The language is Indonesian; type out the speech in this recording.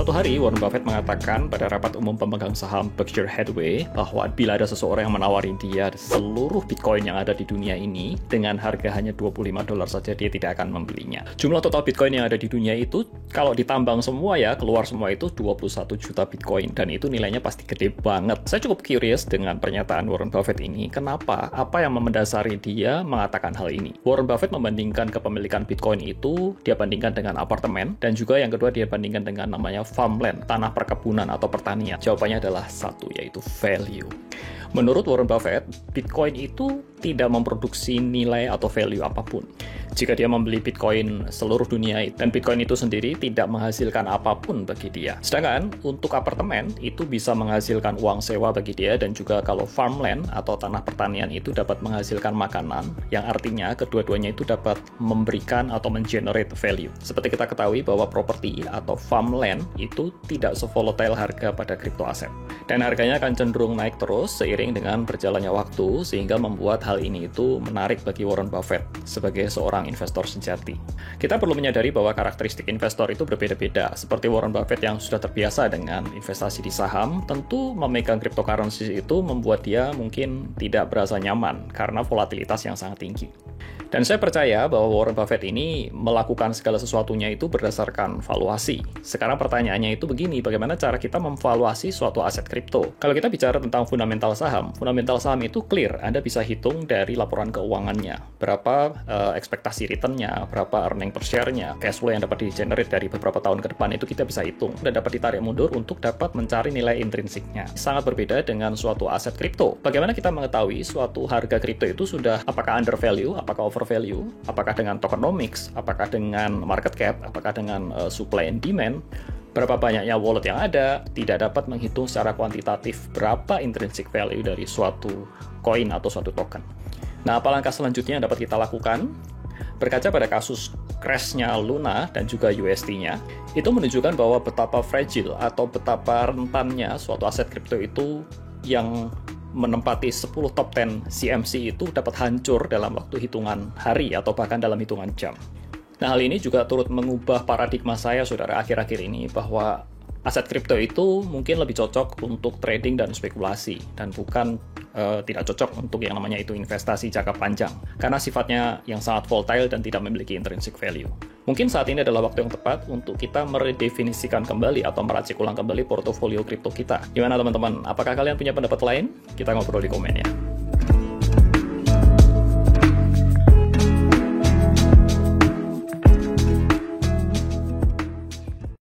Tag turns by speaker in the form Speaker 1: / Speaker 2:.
Speaker 1: Suatu hari, Warren Buffett mengatakan pada rapat umum pemegang saham Berkshire Hathaway bahwa bila ada seseorang yang menawari dia seluruh Bitcoin yang ada di dunia ini dengan harga hanya $25 saja, dia tidak akan membelinya. Jumlah total Bitcoin yang ada di dunia itu, kalau ditambang semua ya, keluar semua itu 21 juta Bitcoin, dan itu nilainya pasti gede banget. Saya cukup curious dengan pernyataan Warren Buffett ini. Kenapa? Apa yang mendasari dia mengatakan hal ini? Warren Buffett membandingkan kepemilikan Bitcoin itu, dia bandingkan dengan apartemen, dan juga yang kedua dia bandingkan dengan namanya farmland, tanah perkebunan atau pertanian. Jawabannya adalah satu, yaitu value. Menurut Warren Buffett, Bitcoin itu tidak memproduksi nilai atau value apapun. Jika dia membeli Bitcoin seluruh dunia, dan Bitcoin itu sendiri tidak menghasilkan apapun bagi dia. Sedangkan untuk apartemen, itu bisa menghasilkan uang sewa bagi dia, dan juga kalau farmland atau tanah pertanian itu dapat menghasilkan makanan, yang artinya kedua-duanya itu dapat memberikan atau mengenerate value. Seperti kita ketahui bahwa properti atau farmland itu tidak sevolatile harga pada crypto aset. Dan harganya akan cenderung naik terus seiring dengan berjalannya waktu, sehingga membuat hal ini itu menarik bagi Warren Buffett sebagai seorang investor sejati. Kita perlu menyadari bahwa karakteristik investor itu berbeda-beda. Seperti Warren Buffett yang sudah terbiasa dengan investasi di saham, tentu memegang cryptocurrency itu membuat dia mungkin tidak berasa nyaman karena volatilitas yang sangat tinggi. Dan saya percaya bahwa Warren Buffett ini melakukan segala sesuatunya itu berdasarkan valuasi. Sekarang pertanyaannya itu begini, bagaimana cara kita memvaluasi suatu aset kripto? Kalau kita bicara tentang fundamental saham itu clear. Anda bisa hitung dari laporan keuangannya. Berapa ekspektasi return-nya, berapa earning per share-nya, cash flow yang dapat di-generate dari beberapa tahun ke depan, itu kita bisa hitung. Dan dapat ditarik mundur untuk dapat mencari nilai intrinsiknya. Sangat berbeda dengan suatu aset kripto. Bagaimana kita mengetahui suatu harga kripto itu sudah apakah undervalue, apakah overvalue, apakah dengan tokenomics, apakah dengan market cap, apakah dengan supply and demand, berapa banyaknya wallet yang ada, tidak dapat menghitung secara kuantitatif berapa intrinsic value dari suatu koin atau suatu token. Nah, apa langkah selanjutnya yang dapat kita lakukan? Berkaca pada kasus crash-nya Luna dan juga UST-nya, itu menunjukkan bahwa betapa fragile atau betapa rentannya suatu aset kripto itu yang menempati 10 top 10 CMC itu dapat hancur dalam waktu hitungan hari atau bahkan dalam hitungan jam. Nah, hal ini juga turut mengubah paradigma saya, saudara, akhir-akhir ini bahwa aset kripto itu mungkin lebih cocok untuk trading dan spekulasi, dan bukan tidak cocok untuk yang namanya itu investasi jangka panjang, karena sifatnya yang sangat volatile dan tidak memiliki intrinsic value. Mungkin saat ini adalah waktu yang tepat untuk kita meredefinisikan kembali atau meracik ulang kembali portofolio kripto kita. Gimana teman-teman? Apakah kalian punya pendapat lain? Kita ngobrol di komen ya.